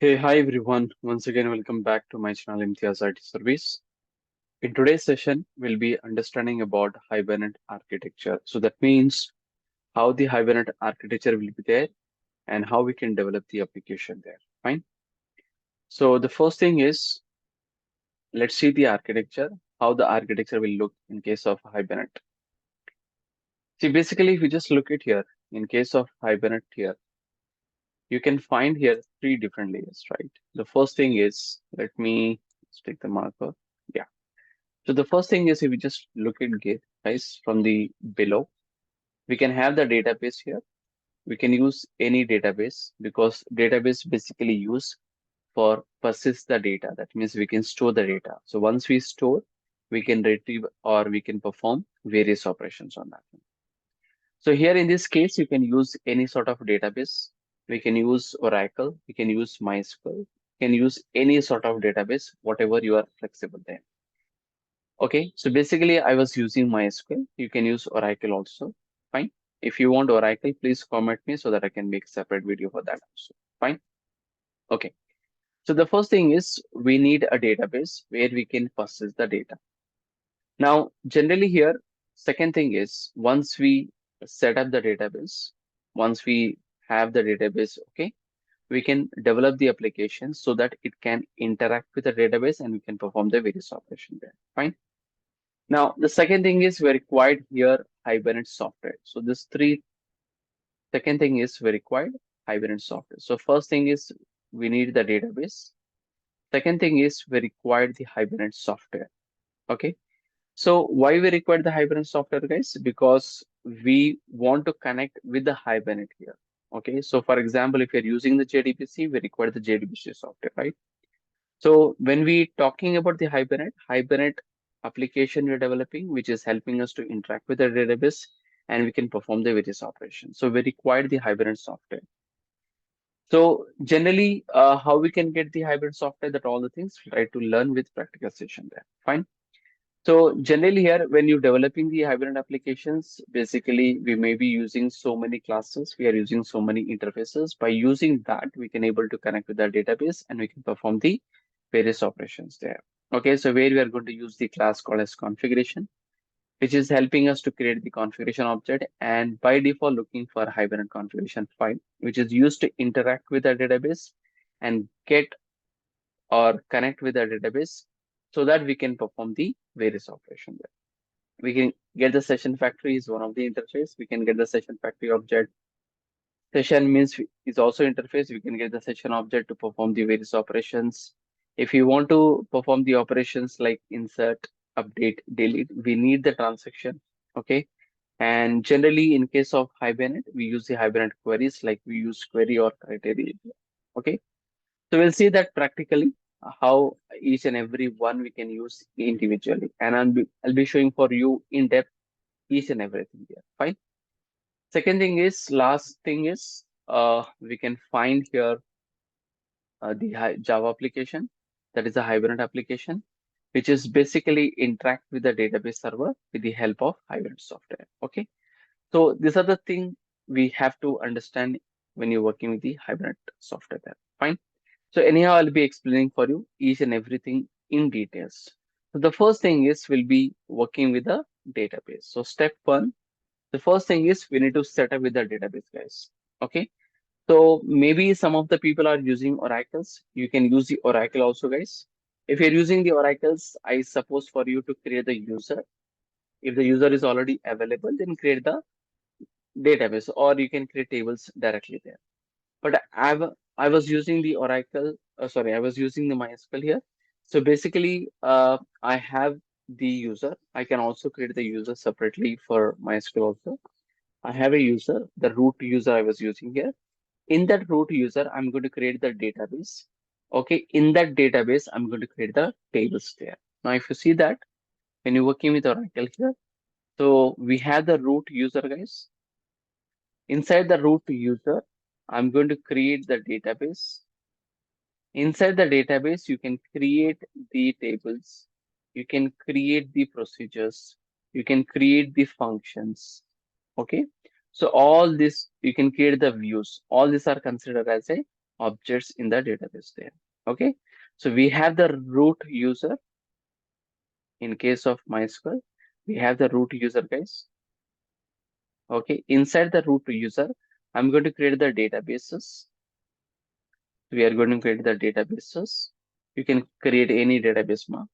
Hey, hi everyone. Once again, welcome back to my channel Imtiaz IT Service. In today's session, we'll be understanding about Hibernate architecture. So that means how the Hibernate architecture will be there and how we can develop the application there. Fine. So the first thing is, let's see the architecture, how the architecture will look in case of Hibernate. See, basically, if you just look at here, in case of Hibernate here, you can find here three different layers, right? The first thing is, let me let's take the marker. Yeah. So the first thing is if we just look at Git, guys, from the below, we can have the database here. We can use any database because database basically use for persist the data. That means we can store the data. So once we store, we can retrieve or we can perform various operations on that. So here in this case, you can use any sort of database. We can use Oracle, we can use MySQL, we can use any sort of database, whatever you are flexible there. Okay, so basically I was using MySQL. You can use Oracle also. Fine. If you want Oracle, please comment me so that I can make separate video for that also. Fine. Okay. So the first thing is we need a database where we can persist the data. Now, generally here, second thing is once we set up the database, once we have the database, okay, we can develop the application so that it can interact with the database and we can perform the various operations there. Fine. Now, the second thing is we required here Hibernate software. So this three, second thing is we required Hibernate software. So first thing is we need the database. Second thing is we required the Hibernate software. Okay. So why we require the Hibernate software, guys? Because we want to connect with the Hibernate here. Okay. So for example, if you're using the JDBC, we require the JDBC software, right? So when we talking about the Hibernate application we're developing, which is helping us to interact with the database and we can perform the various operations. So we require the Hibernate software. So generally, how we can get the Hibernate software, that all the things we try to learn with practical session there. Fine. So generally here, when you're developing the Hibernate applications, basically we may be using so many classes, we are using so many interfaces. By using that, we can able to connect with the database and we can perform the various operations there. Okay, so where we are going to use the class called as configuration, which is helping us to create the configuration object and by default looking for Hibernate configuration file, which is used to interact with the database and get or connect with the database so that we can perform the various operations there. We can get the session factory is one of the interface. We can get the session factory object. Session means is also interface. We can get the session object to perform the various operations. If you want to perform the operations like insert, update, delete, we need the transaction. Okay. And generally, in case of Hibernate, we use the Hibernate queries like we use query or criteria. Okay. So we'll see that practically how each and every one we can use individually. And I'll be showing for you in depth each and everything here. Fine. Second thing is, last thing is, we can find here the Java application, that is a Hibernate application, which is basically interact with the database server with the help of Hibernate software. Okay, so these are the things we have to understand when you're working with the Hibernate software there. Fine. So anyhow, I'll be explaining for you each and everything in details. So the first thing is we'll be working with the database. So step one, the first thing is we need to set up with the database, guys. Okay. So maybe some of the people are using oracles. You can use the oracle also, guys. If you're using the oracles, I suppose for you to create the user. If the user is already available, then create the database, or you can create tables directly there. But I was using the oracle. Sorry, I was using the MySQL here. So basically, I have the user. I can also create the user separately for MySQL also. I have a user, the root user I was using here. In that root user, I'm going to create the database. Okay, in that database, I'm going to create the tables there. Now, if you see that when you're working with Oracle here, so we have the root user, guys. Inside the root user, I'm going to create the database. Inside the database, you can create the tables. You can create the procedures. You can create the functions. Okay. So all this, you can create the views. All these are considered as a objects in the database there. Okay, so we have the root user. In case of MySQL, we have the root user, guys. Okay, inside the root user, I'm going to create the databases. We are going to create the databases. You can create any database now.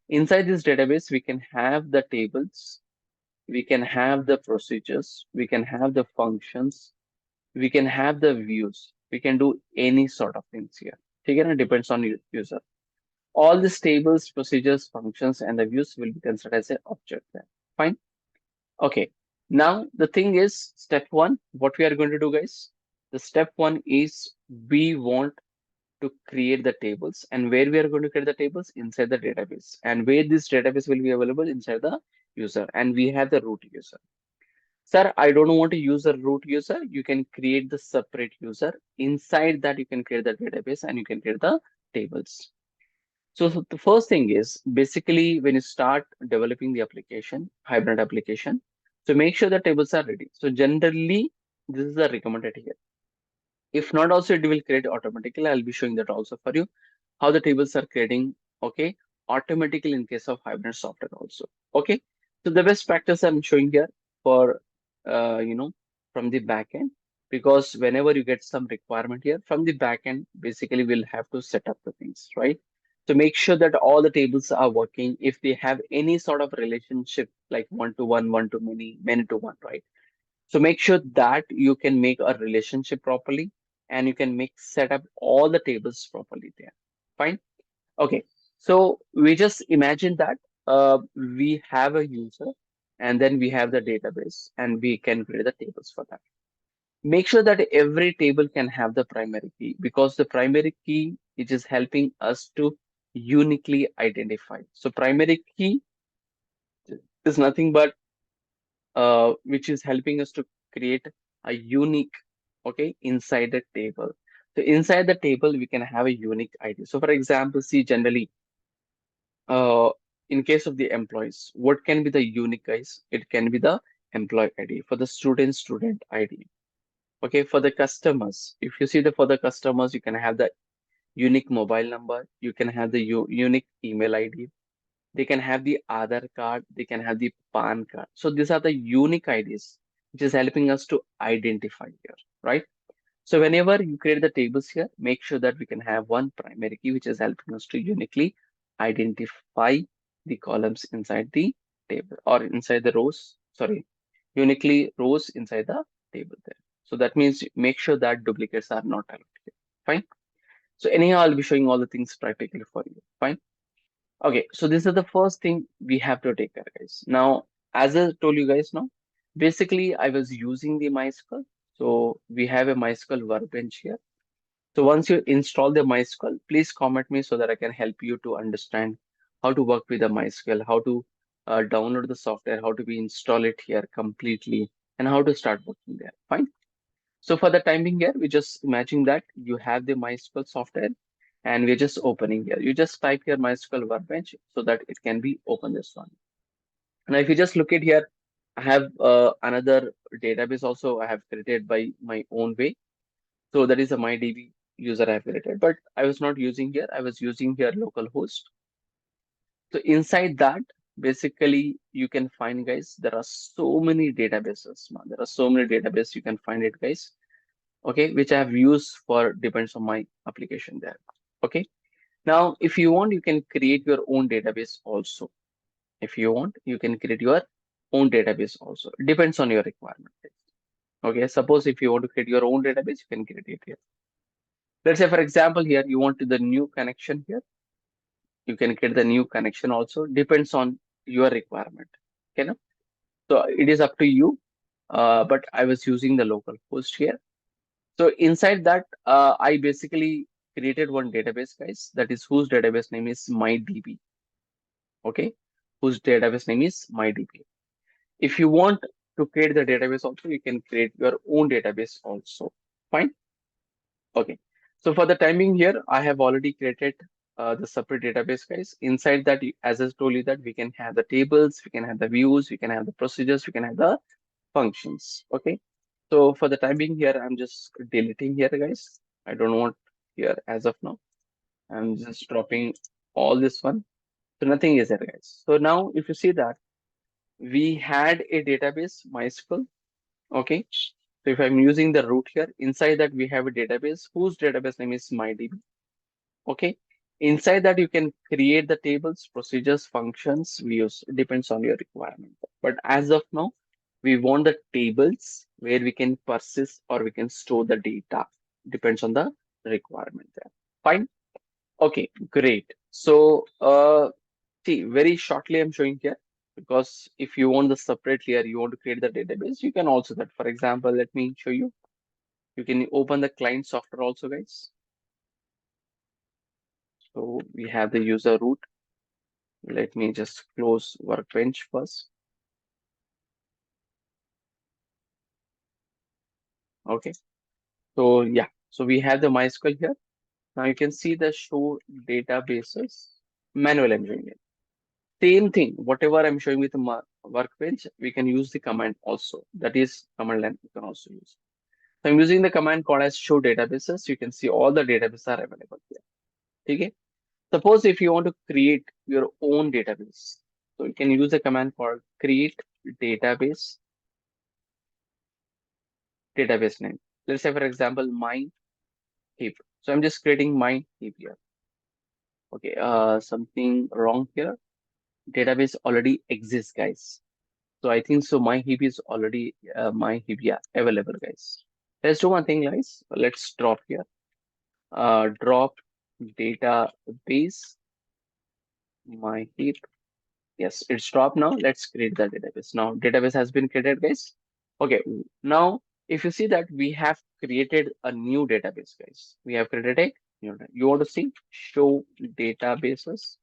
Inside this database, we can have the tables, we can have the procedures, we can have the functions, we can have the views, we can do any sort of things here. Again, it depends on user. All these tables, procedures, functions, and the views will be considered as an object there. Fine. Okay. Now the thing is, step one, what we are going to do, guys? The step one is we want to create the tables, and where we are going to create the tables inside the database, and where this database will be available inside the user, and we have the root user. Sir, I don't want to use a root user. You can create the separate user. Inside that, you can create the database and you can create the tables. So the first thing is basically when you start developing the application, hybrid application, so make sure the tables are ready. So generally, this is the recommended here. If not, also it will create automatically. I'll be showing that also for you how the tables are creating, okay, automatically in case of Hibernate software also. Okay, so the best practice I'm showing here for you know, from the backend, because whenever you get some requirement here from the backend, basically we'll have to set up the things, right? So make sure that all the tables are working. If they have any sort of relationship like one to one, one to many, many to one, right? So make sure that you can make a relationship properly and you can make set up all the tables properly there. Fine. Okay. So we just imagine that we have a user and then we have the database and we can create the tables for that. Make sure that every table can have the primary key because the primary key it is helping us to uniquely identify. So primary key is nothing but which is helping us to create a unique, okay, inside the table. So inside the table, we can have a unique ID. So for example, see generally, uh, in case of the employees, what can be the unique guys? It can be the employee ID. For the student ID. Okay, for the customers, if you see the for the customers, you can have the unique mobile number, you can have the unique email ID, they can have the Aadhaar card, they can have the PAN card. So these are the unique IDs, which is helping us to identify here, right? So whenever you create the tables here, make sure that we can have one primary key, which is helping us to uniquely identify the columns inside the table or inside the rows, sorry, uniquely rows inside the table there. So that means make sure that duplicates are not allowed here. Fine. So anyhow, I'll be showing all the things practically for you. Fine. Okay, so this is the first thing we have to take care, guys. Now, as I told you guys now, basically I was using the MySQL. So we have a MySQL workbench here. So once you install the MySQL, please comment me so that I can help you to understand how to work with the MySQL, how to download the software, how to be install it here completely, and how to start working there. Fine. So for the time being here, we just imagine that you have the MySQL software and we're just opening here. You just type here MySQL workbench so that it can be open this one. Now, if you just look at here, I have another database also I have created by my own way. So that is a MyDB user I have created, but I was not using here. I was using here localhost. So inside that, basically you can find guys, there are so many databases. Man. There are so many databases you can find it, guys. Okay, which I have used for depends on my application there. Okay, now if you want, you can create your own database also. If you want, you can create your own database also. Depends on your requirement. Okay, suppose if you want to create your own database, you can create it here. Let's say, for example, here you want to the new connection here. You can create the new connection also. Depends on your requirement. Okay, no? So it is up to you. But I was using the local host here. So inside that, I basically created one database, guys. That is whose database name is MyDB. Okay, whose database name is MyDB. If you want to create the database also, you can create your own database also. Fine. Okay. So for the timing here, I have already created the separate database, guys. Inside that, as I told you that we can have the tables, we can have the views, we can have the procedures, we can have the functions. Okay. So for the time being here, I'm just deleting here, guys. I don't want here as of now. I'm just dropping all this one. So nothing is there, guys. So now if you see that we had a database, MySQL. Okay. So if I'm using the root here, inside that we have a database whose database name is MyDB. Okay. Inside that you can create the tables, procedures, functions, views. It depends on your requirement. But as of now, we want the tables where we can persist or we can store the data. Depends on the requirement there. Fine. Okay, great. So see, very shortly I'm showing here because if you want the separate layer, you want to create the database, you can also that. For example, let me show you. You can open the client software also, guys. So we have the user root. Let me just close Workbench first. Okay. So yeah, so we have the MySQL here. Now you can see the show databases manual I'm showing it. Same thing, whatever I'm showing with the Workbench, we can use the command also. That is command line you can also use. So I'm using the command called as show databases. You can see all the databases are available here. Okay. Suppose if you want to create your own database, so you can use a command called create database name. Let's say for example my heap. So I'm just creating my heap here. Okay, something wrong here. Database already exists, guys. So I think so. My heap is already my heap, yeah, available, guys. Let's do one thing, guys. Let's drop here. Drop database my heap. Yes, it's dropped now. Let's create the database. Now database has been created, guys. Okay, now if you see that we have created a new database, guys. We have created a new. You want to see show databases.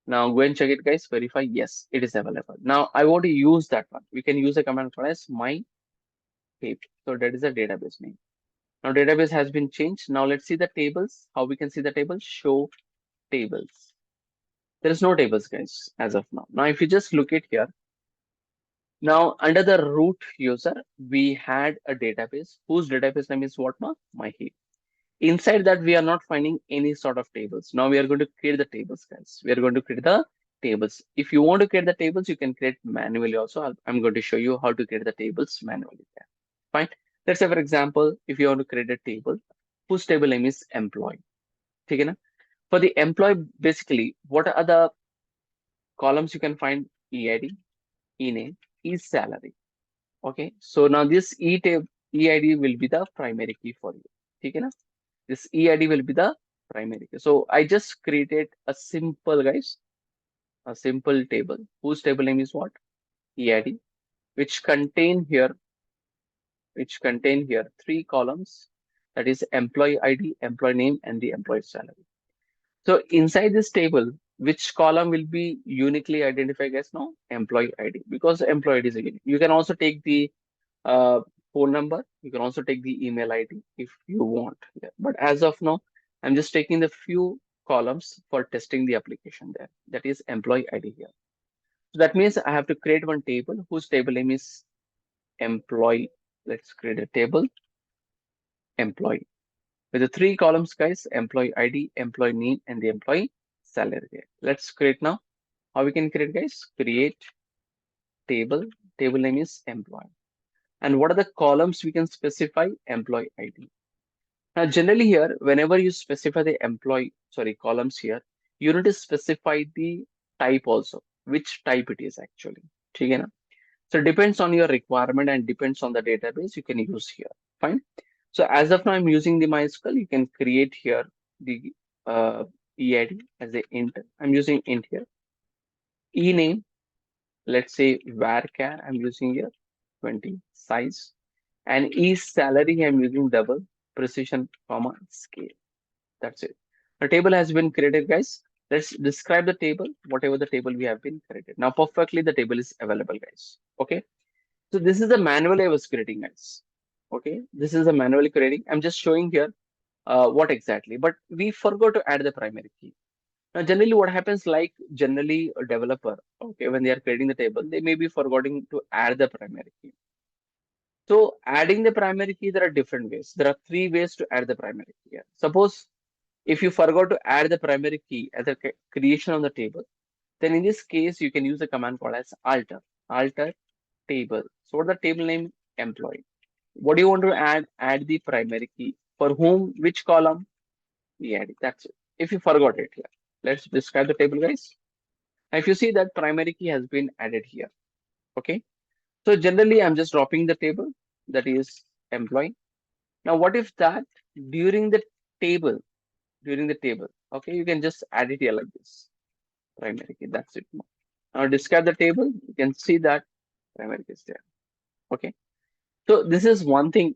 Now go and check it, guys. Verify. Yes, it is available. Now I want to use that one. We can use a command called as my heap. So that is a database name. Now database has been changed. Now let's see the tables. How we can see the tables? Show tables. There is no tables, guys, as of now. Now if you just look at here, now under the root user, we had a database whose database name is what now? My heap. Inside that, we are not finding any sort of tables. Now we are going to create the tables, guys. We are going to create the tables. If you want to create the tables, you can create manually also. I'm going to show you how to create the tables manually. There. Fine. Let's say, for example, if you want to create a table, whose table name is employee. Okay, na? For the employee, basically, what are the columns you can find? EID, e-name, e-salary. Okay, so now this EID will be the primary key for you. Okay, na? This EID will be the primary key. So I just created a simple, guys, a simple table whose table name is what? EID, which contain here three columns. That is employee ID, employee name, and the employee salary. So inside this table, which column will be uniquely identified as now? Employee ID, because employee ID is a unique. You can also take the uh, phone number. You can also take the email ID if you want. Yeah. But as of now, I'm just taking the few columns for testing the application there. That is employee ID here. So that means I have to create one table whose table name is employee. Let's create a table employee with the three columns, guys: employee ID, employee name, and the employee salary there. Let's create now. How we can create, guys? Create table. Table name is employee. And what are the columns we can specify? Employee ID. Now, generally here, whenever you specify the columns here, you need to specify the type also, which type it is actually. Okay, na? So it depends on your requirement and depends on the database you can use here. Fine. So as of now, I'm using the MySQL. You can create here the EID as a int. I'm using int here. E-name, let's say varchar, I'm using here 20 size. And e-salary, I'm using double precision, comma, scale. That's it. The table has been created, guys. Let's describe the table, whatever the table we have been created. Now, perfectly, the table is available, guys. Okay. So this is the manual I was creating, guys. Okay. This is the manually creating. I'm just showing here what exactly, but we forgot to add the primary key. Now, generally, what happens, like generally a developer, okay, when they are creating the table, they may be forgetting to add the primary key. So adding the primary key, there are different ways. There are three ways to add the primary key here. Suppose if you forgot to add the primary key at the creation of the table, then in this case, you can use the command called as alter table. So what the table name? Employee. What do you want to add? Add the primary key. For whom? Which column? We add it. That's it. If you forgot it here, let's describe the table, guys. Now, if you see that primary key has been added here, okay. So generally, I'm just dropping the table that is employee. Now, what if that during the table, okay, you can just add it here like this, primary key. That's it. Now, describe the table. You can see that primary key is there. Okay. So this is one thing,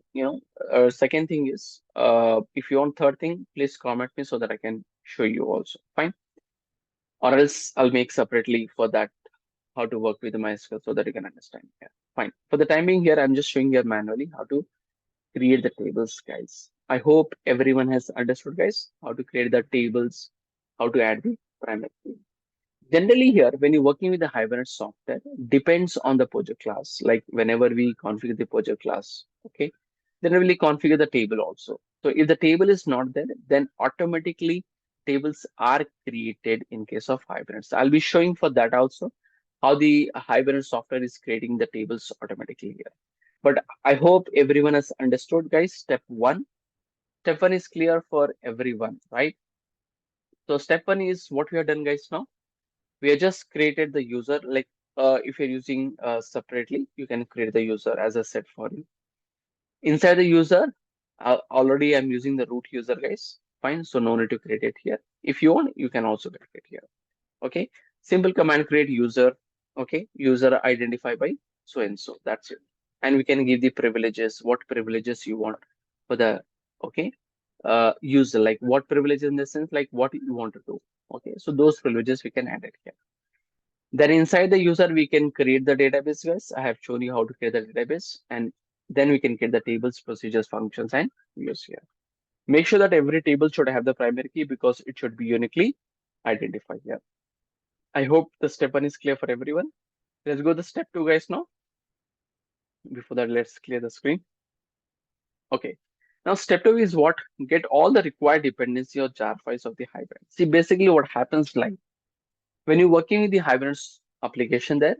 second thing is, if you want third thing, please comment me so that I can show you also. Fine. Or else I'll make separately for that how to work with the MySQL so that you can understand. Yeah. Fine. For the time being here, I'm just showing here manually how to create the tables, guys. I hope everyone has understood, guys, how to create the tables, how to add the primary key. Generally here, when you're working with the Hibernate software, depends on the project class. Like whenever we configure the project class, okay, then we will configure the table also. So if the table is not there, then automatically tables are created in case of Hibernate. So I'll be showing for that also how the Hibernate software is creating the tables automatically here. But I hope everyone has understood, guys. Step one. Step one is clear for everyone, right? So step one is what we have done, guys. Now we have just created the user. Like if you're using separately, you can create the user as I said for you. Inside the user, already I'm using the root user, guys. Fine. So no need to create it here. If you want, you can also create it here. Okay. Simple command create user. Okay. User identify by so and so. That's it. And we can give the privileges, what privileges you want for the, okay, user, like what privileges in the sense, like what you want to do. Okay. So those privileges we can add it here. Then inside the user, we can create the database, guys. I have shown you how to create the database, and then we can get the tables, procedures, functions, and use here. Make sure that every table should have the primary key because it should be uniquely identified here. I hope the step one is clear for everyone. Let's go to step two, guys, now. Before that, let's clear the screen. Okay. Now, step two is what? Get all the required dependency or jar files of the Hibernate. See, basically what happens like when you're working with the Hibernate application there,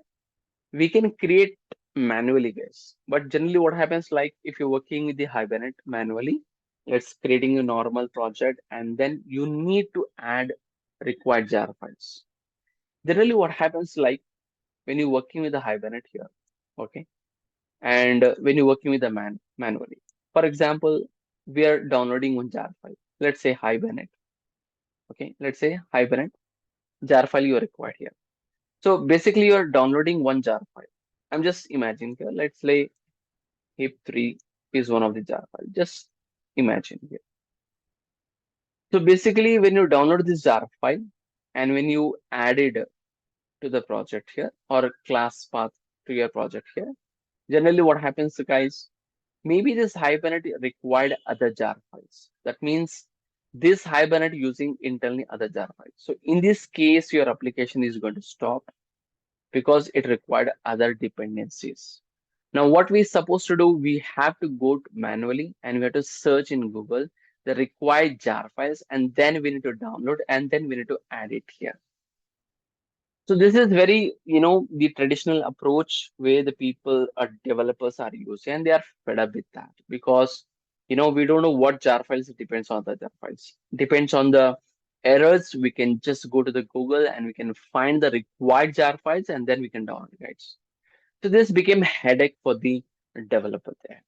we can create manually, guys. But generally what happens like if you're working with the Hibernate manually, it's creating a normal project and then you need to add required jar files. Generally what happens like when you're working with the Hibernate here, okay, and when you're working with the manually. For example, we are downloading one jar file. Let's say Hibernate. Okay, let's say Hibernate jar file you are required here. So basically you're downloading one jar file. I'm just imagining here. Let's say hip3 is one of the jar file. Just imagine here. So basically, when you download this jar file and when you add it to the project here or class path to your project here, generally what happens, guys, maybe this Hibernate required other jar files. That means this Hibernate using internally other jar files. So in this case, your application is going to stop because it required other dependencies. Now, what we're supposed to do, we have to go manually and we have to search in Google the required jar files, and then we need to download and then we need to add it here. So this is very, the traditional approach where the people or developers are using, and they are fed up with that because, we don't know what jar files. It depends on the jar files. Depends on the errors. We can just go to the Google and we can find the required jar files and then we can download it. So this became a headache for the developer there.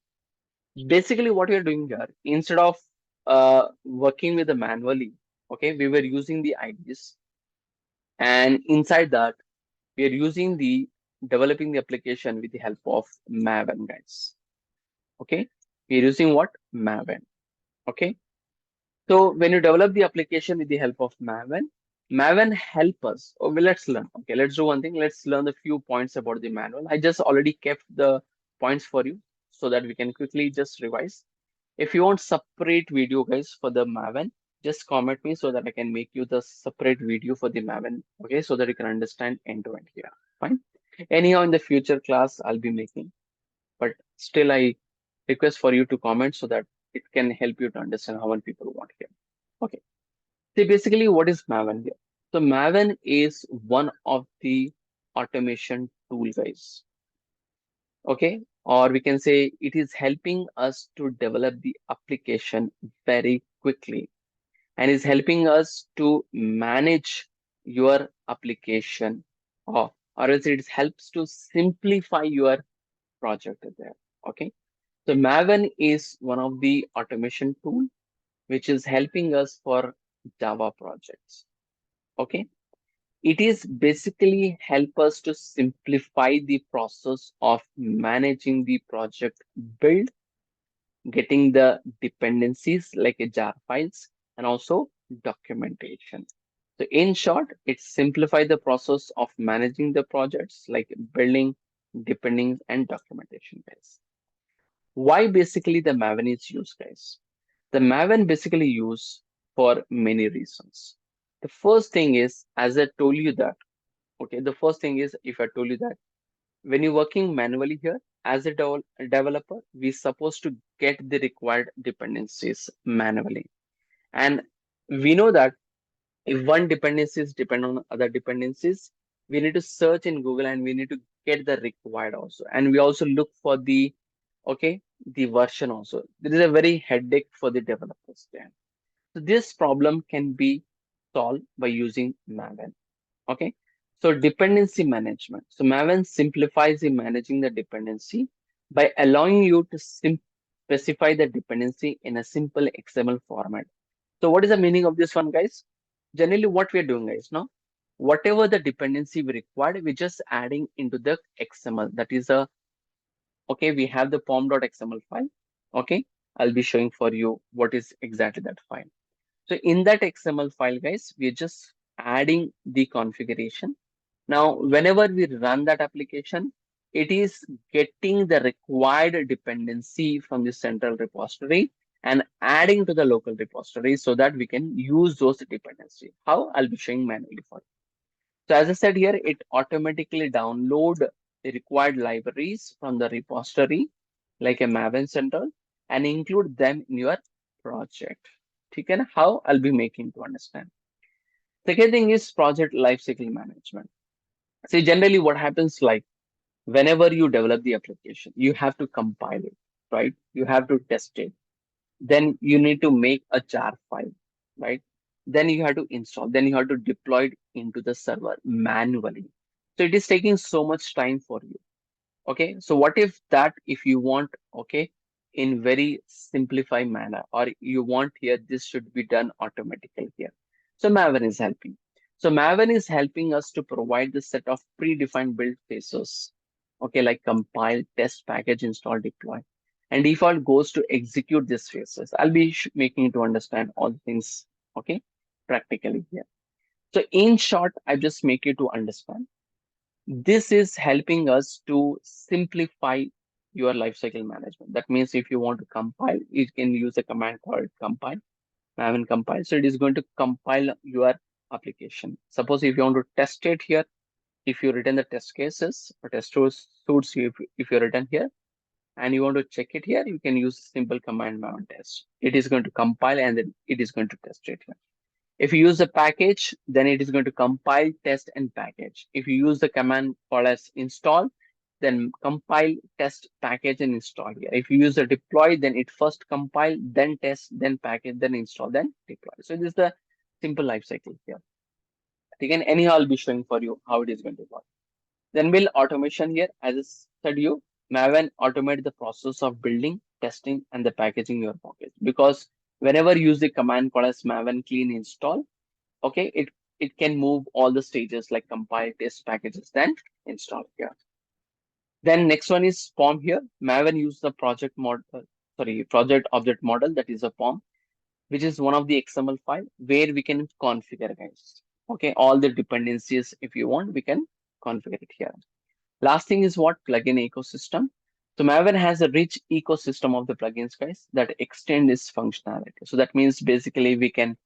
Basically, what we are doing here, instead of working with the manually, okay, we were using the IDs, and inside that, we are using the developing the application with the help of Maven, guys. Okay, we are using what? Maven. Okay, so when you develop the application with the help of Maven help us. Oh, well, let's learn. Okay, let's do one thing. Let's learn a few points about the manual. I just already kept the points for you so that we can quickly just revise. If you want separate video, guys, for the Maven, just comment me so that I can make you the separate video for the Maven. Okay, so that you can understand end to end here. Fine. Anyhow, in the future class, I'll be making. But Still, I request for you to comment so that it can help you to understand how many people want here. Okay. See, basically, what is Maven here? So Maven is one of the automation tool, guys. Okay, or we can say it is helping us to develop the application very quickly and is helping us to manage your application, or else it helps to simplify your project there. Okay, so Maven is one of the automation tool which is helping us for Java projects. Okay, it is basically help us to simplify the process of managing the project build, getting the dependencies like a jar files, and also documentation. So in short, it simplifies the process of managing the projects like building, depending, and documentation, guys. Why basically the Maven is used, guys? The Maven basically used for many reasons. The first thing is, as I told you that, okay, the first thing is, if I told you that when you're working manually here as a developer, we're supposed to get the required dependencies manually. And we know that if one dependencies depend on other dependencies, we need to search in Google and we need to get the required also. And we also look for the, okay, the version also. There is a very headache for the developers there. So this problem can be solved by using Maven. Okay. So dependency management. So Maven simplifies the managing the dependency by allowing you to specify the dependency in a simple XML format. So what is the meaning of this one, guys? Generally, what we are doing, guys, now, whatever the dependency we required, we're just adding into the XML. That is a, okay, we have the pom.xml file. Okay, I'll be showing for you what is exactly that file. So in that XML file, guys, we're just adding the configuration. Now, whenever we run that application, it is getting the required dependency from the central repository and adding to the local repository so that we can use those dependencies. How? I'll be showing manually for you. So as I said here, it automatically download the required libraries from the repository like a Maven Central and include them in your project. Okay, how? I'll be making to understand. Second thing is project lifecycle management. See, generally what happens like whenever you develop the application, you have to compile it, right? You have to test it. Then you need to make a jar file, right? Then you have to install, then you have to deploy it into the server manually. So it is taking so much time for you. Okay, so what if that if you want, okay, in very simplified manner, or you want here this should be done automatically here. So Maven is helping. So Maven is helping us to provide the set of predefined build phases. Okay, like compile, test, package, install, deploy. And default goes to execute these phases. I'll be making to understand all things, okay, practically here. So in short, I just make you to understand this is helping us to simplify your lifecycle management. That means if you want to compile, you can use a command called compile, Maven compile. So it is going to compile your application. Suppose if you want to test it here, if you written the test cases or test suits, if you written here and you want to check it here, you can use simple command Maven test. It is going to compile and then it is going to test it here. If you use the package, then it is going to compile, test, and package. If you use the command called as install, then compile, test, package, and install here. If you use the deploy, then it first compile, then test, then package, then install, then deploy. So this is the simple life cycle here. Again, anyhow, I'll be showing for you how it is going to work. Then build automation here. As I said you, Maven automate the process of building, testing, and the packaging your package. Because whenever you use the command called as Maven clean install, okay, it can move all the stages like compile, test, packages, then install here. Then next one is POM here. Maven use the project model, sorry, project object model, that is a POM, which is one of the XML file where we can configure, guys. Okay, all the dependencies if you want, we can configure it here. Last thing is what? Plugin ecosystem. So Maven has a rich ecosystem of the plugins, guys, that extend its functionality. So that means basically we can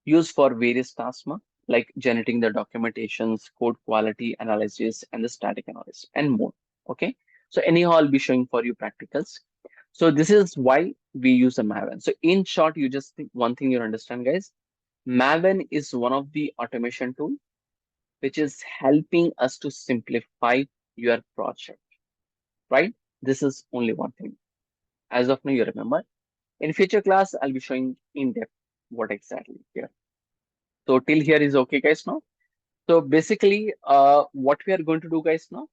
use for various tasks, like generating the documentations, code quality analysis, and the static analysis, and more. Okay. So anyhow, I'll be showing for you practicals. So this is why we use a Maven. So in short, you just think one thing you understand, guys. Maven is one of the automation tool which is helping us to simplify your project, right? This is only one thing. As of now, you remember. In future class, I'll be showing in depth what exactly here. So till here is okay, guys, now. So basically, what we are going to do, guys, now.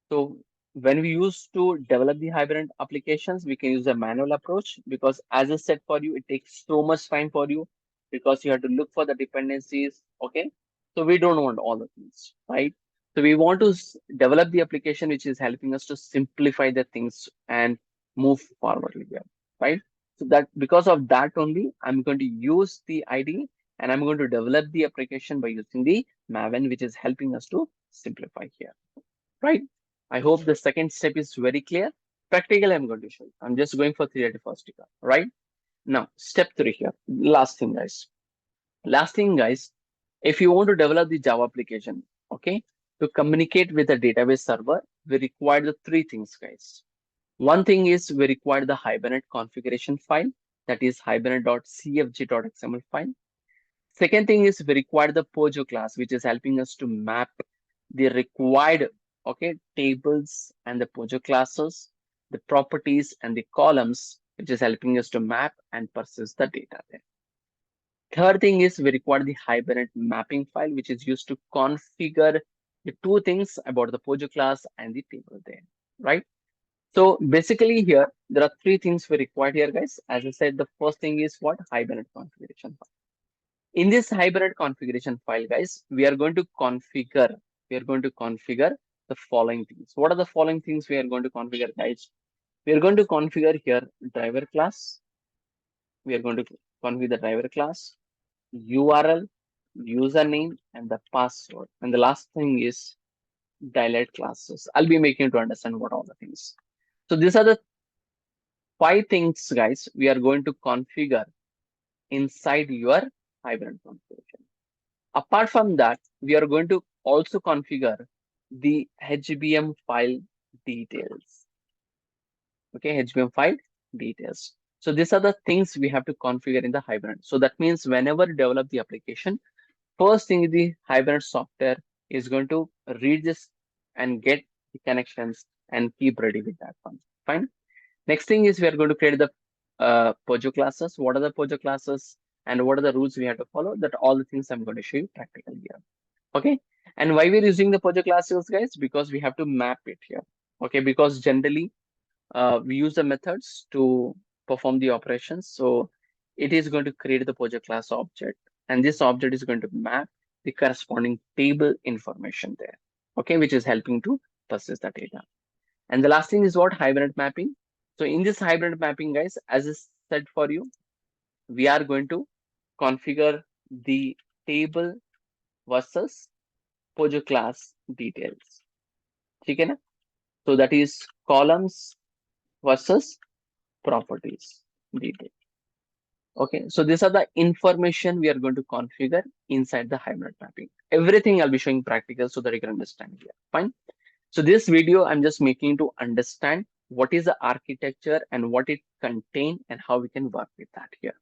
So when we use to develop the Hibernate applications, we can use a manual approach because as I said for you, it takes so much time for you because you have to look for the dependencies. Okay. So we don't want all the things, right? So we want to develop the application which is helping us to simplify the things and move forward here, right? So that because of that only, I'm going to use the ID and I'm going to develop the application by using the Maven, which is helping us to simplify here, right? I hope the second step is very clear. Practical, I'm going to show you. I'm just going for theory first, right? Now, step 3 here. Last thing, guys. Last thing, guys, if you want to develop the Java application, okay, to communicate with the database server, we require the 3 things, guys. One thing is we require the Hibernate configuration file, that is hibernate.cfg.xml file. Second thing is we require the Pojo class, which is helping us to map the required tables and the Pojo classes, the properties and the columns, which is helping us to map and persist the data there. Third thing is we require the Hibernate mapping file, which is used to configure the 2 things about the Pojo class and the table there, right? So basically here, there are 3 things we require here, guys. As I said, the first thing is what? Hibernate configuration file. In this Hibernate configuration file, guys, we are going to configure the following things. What are the following things we are going to configure, guys? We are going to configure here driver class. We are going to configure the driver class, URL, username, and the password. And the last thing is dilate classes. I'll be making you to understand what all the things. So these are the 5 things, guys, we are going to configure inside your Hibernate configuration. Apart from that, we are going to also configure the HBM file details. Okay, HBM file details. So these are the things we have to configure in the Hibernate. So that means whenever you develop the application, first thing the Hibernate software is going to read this and get the connections and keep ready with that one. Fine. Next thing is we are going to create the Pojo classes. What are the Pojo classes and what are the rules we have to follow? That all the things I'm going to show you practically here. Okay. And why we're using the Pojo classes, guys? Because we have to map it here. Okay. Because generally we use the methods to perform the operations. So it is going to create the Pojo class object. And this object is going to map the corresponding table information there. Okay. Which is helping to process the data. And the last thing is what? Hibernate mapping. So in this Hibernate mapping, guys, as I said for you, we are going to configure the table versus Pojo class details. Okay, na? So that is columns versus properties detail. Okay, so these are the information we are going to configure inside the Hibernate mapping. Everything I'll be showing practical so that you can understand here. Fine. So this video, I'm just making to understand what is the architecture and what it contains and how we can work with that here.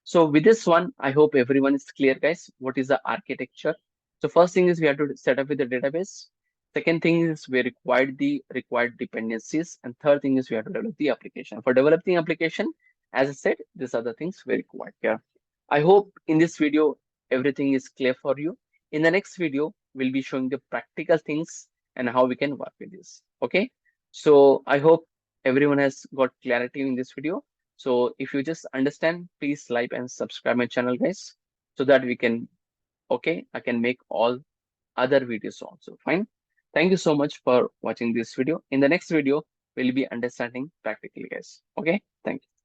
So with this one, I hope everyone is clear, guys. What is the architecture? So first thing is we have to set up with the database. Second thing is we required the required dependencies. And third thing is we have to develop the application. For developing application, as I said, these are the things we required here. I hope in this video, everything is clear for you. In the next video, we'll be showing the practical things and how we can work with this. Okay. So I hope everyone has got clarity in this video. So if you just understand, please like and subscribe my channel, guys, so that we can, I can make all other videos also. Fine. Thank you so much for watching this video. In the next video, we'll be understanding practically, guys. Okay. Thank you.